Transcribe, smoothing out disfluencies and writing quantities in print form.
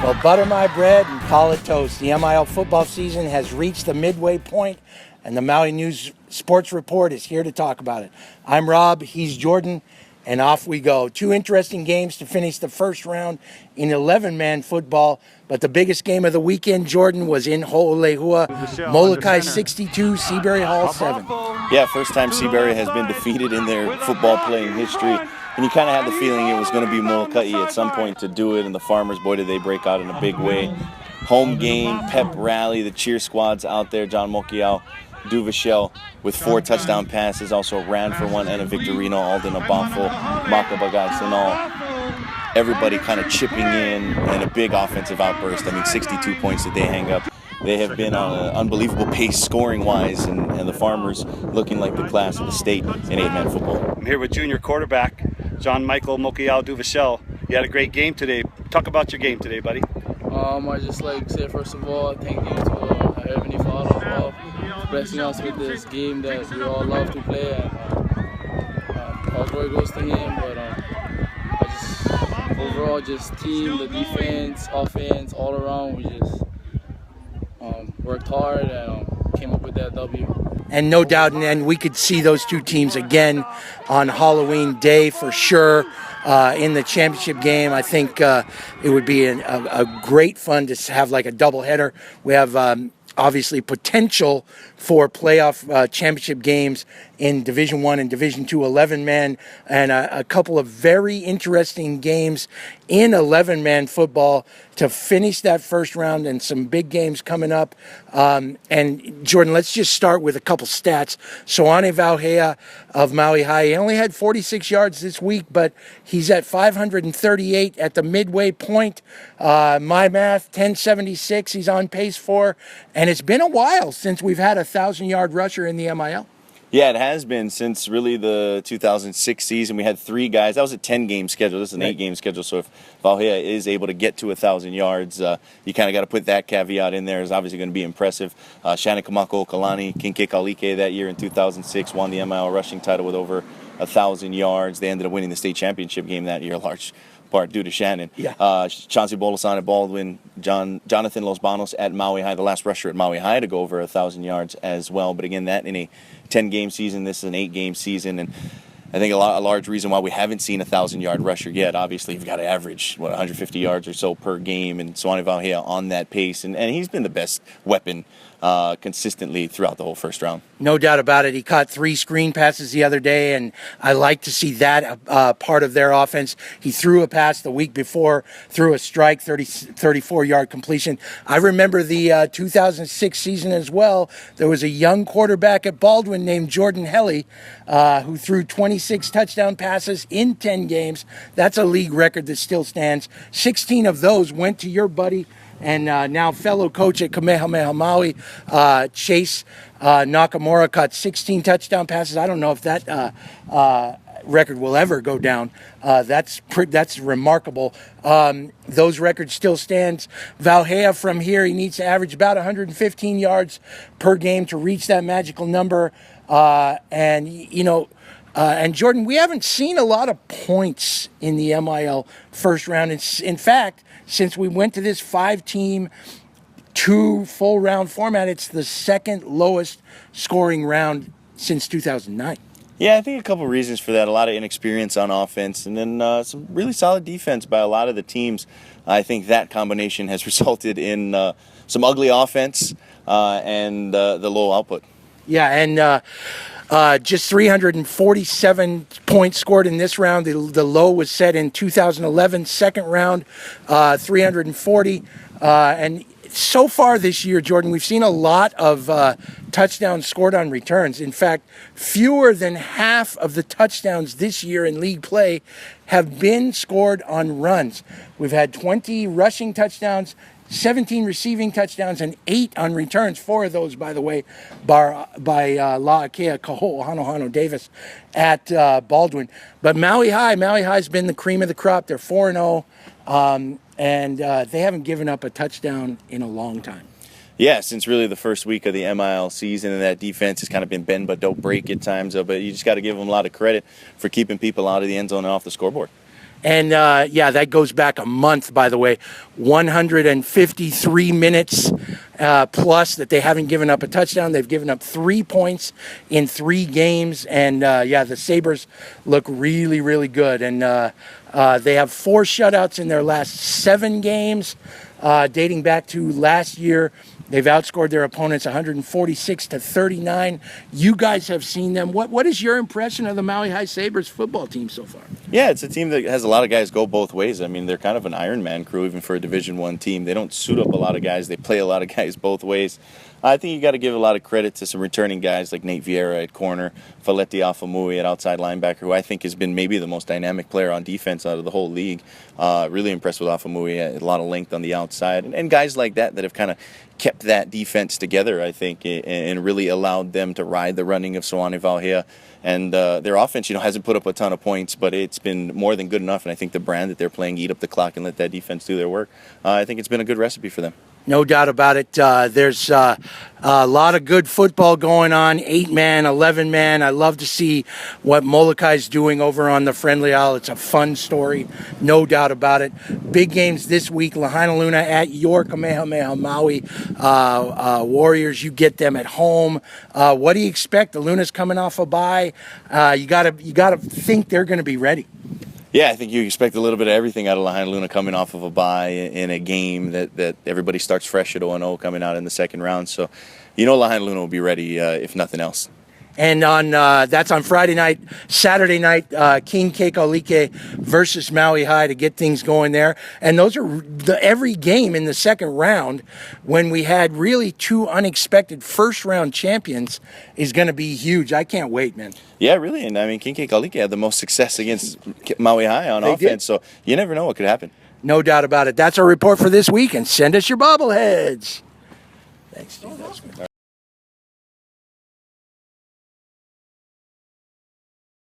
Well, butter my bread and call it toast. The MIL football season has reached the midway point, and the Maui News Sports Report is here to talk about it. I'm Rob, he's Jordan, and off we go. Two interesting games to finish the first round in 11-man football, but the biggest game of the weekend, Jordan, was in Ho'olehua. Molokai 62, Seabury Hall 7. Yeah, first time Seabury has been defeated in their football playing history. And you kind of had the feeling it was going to be Molokai at some point to do it, and the Farmers, boy, did they break out in a big way. Home game, pep rally, the cheer squad's out there. John Mokiao Duvashel with 4 touchdown passes, also ran for one, and a Victorino, Alden Abafo, Makabagay Sanal. Everybody kind of chipping in, and a big offensive outburst. I mean, 62 points that they hang up. They have been on an unbelievable pace scoring-wise, and the Farmers looking like the class of the state in 8-man football. I'm here with junior quarterback John Michael Mokiao Duvashel. You had a great game today. Talk about your game today, buddy. I just like to say, first of all, thank you to our Heavenly Father for blessing us with this game that we all love to play, and all glory goes to Him. But I just overall, just team, the defense, offense, all around, we just worked hard and came up with that W. And no doubt, and we could see those two teams again on Halloween Day for sure in the championship game. I think it would be a great fun to have like a doubleheader. We have obviously potential for playoff championship games in Division I and Division II 11-man, and a couple of very interesting games in 11-man football to finish that first round, and some big games coming up. And Jordan, let's just start with a couple stats. Soane Vauhea of Maui High, he only had 46 yards this week, but he's at 538 at the midway point. My math, 1076 he's on pace for, and it's been a while since we've had a 1,000-yard rusher in the MIL. Yeah, it has been since really the 2006 season. We had 3 guys. That was a 10-game schedule. This is an 8-game schedule. So if Vauhea is able to get to 1,000 yards, you kind of got to put that caveat in there. It's obviously going to be impressive. Shannon Kamako Kalani, Kinke Kalike that year in 2006 won the MIL rushing title with over 1,000 yards. They ended up winning the state championship game that year, large part due to Shannon. Yeah. Chauncey Bolasan at Baldwin, Jonathan Los Banos at Maui High, the last rusher at Maui High to go over 1,000 yards as well. But again, that in a 10-game season, this is an 8-game season, and I think a large reason why we haven't seen a 1,000-yard rusher yet. Obviously, you've got to average 150 yards or so per game, and Soane Vauhea on that pace, and he's been the best weapon consistently throughout the whole first round. No doubt about it. He caught 3 screen passes the other day, and I like to see that part of their offense. He threw a pass the week before, threw a strike, 34-yard completion. I remember the 2006 season as well. There was a young quarterback at Baldwin named Jordan Helly who threw 26 touchdown passes in 10 games. That's a league record that still stands. 16 of those went to your buddy and now fellow coach at Kamehameha Maui, Chase Nakamura, caught 16 touchdown passes. I don't know if that record will ever go down. That's remarkable. Those records still stands. Vauhea from here, he needs to average about 115 yards per game to reach that magical number. And Jordan, we haven't seen a lot of points in the MIL first round. In fact, since we went to this 5-team, 2 full round format, it's the second lowest scoring round since 2009. Yeah, I think a couple of reasons for that. A lot of inexperience on offense, and then some really solid defense by a lot of the teams. I think that combination has resulted in some ugly offense and the low output. Yeah, and just 347 points scored in this round. The low was set in 2011, second round, 340. And so far this year, Jordan, we've seen a lot of touchdowns scored on returns. In fact, fewer than half of the touchdowns this year in league play have been scored on runs. We've had 20 rushing touchdowns, 17 receiving touchdowns, and 8 on returns. 4 of those, by the way, by La'akea Kaho Hano Davis at Baldwin. But Maui High's been the cream of the crop. They're 4-0, and they haven't given up a touchdown in a long time. Yeah, since really the first week of the MIL season, and that defense has kind of been bend but don't break at times. But you just got to give them a lot of credit for keeping people out of the end zone and off the scoreboard. And yeah, that goes back a month, by the way. 153 minutes plus that they haven't given up a touchdown. They've given up 3 points in 3 games. And yeah, the Sabres look really, really good. And they have 4 shutouts in their last 7 games, dating back to last year. They've outscored their opponents 146-39. You guys have seen them. What is your impression of the Maui High Sabres football team so far? Yeah, it's a team that has a lot of guys go both ways. I mean, they're kind of an Iron Man crew, even for a Division I team. They don't suit up a lot of guys. They play a lot of guys both ways. I think you got to give a lot of credit to some returning guys like Nate Vieira at corner, Faletti Afamui at outside linebacker, who I think has been maybe the most dynamic player on defense out of the whole league. Really impressed with Afamui, a lot of length on the outside, and guys like that have kind of kept that defense together, I think, and really allowed them to ride the running of Soane Valhea. And their offense, hasn't put up a ton of points, but it's been more than good enough. And I think the brand that they're playing, eat up the clock and let that defense do their work, I think it's been a good recipe for them. No doubt about it. There's a lot of good football going on, 8-man, 11-man. I love to see what Molokai's doing over on the Friendly Isle. It's a fun story, no doubt about it. Big games this week, Lahaina Luna at your Kamehameha Maui Warriors. You get them at home. What do you expect? The Luna's coming off a bye. You gotta think they're going to be ready. Yeah, I think you expect a little bit of everything out of Lahaina Luna coming off of a bye in a game that everybody starts fresh at 0-0 coming out in the second round. So, Lahaina Luna will be ready if nothing else. And that's on Friday night. Saturday night, King Kekalike versus Maui High to get things going there. And those are every game in the second round, when we had really 2 unexpected first-round champions, is going to be huge. I can't wait, man. Yeah, really. And, I mean, King Kekalike had the most success against Maui High on offense. Did. So you never know what could happen. No doubt about it. That's our report for this week. And send us your bobbleheads. Thanks, Steve.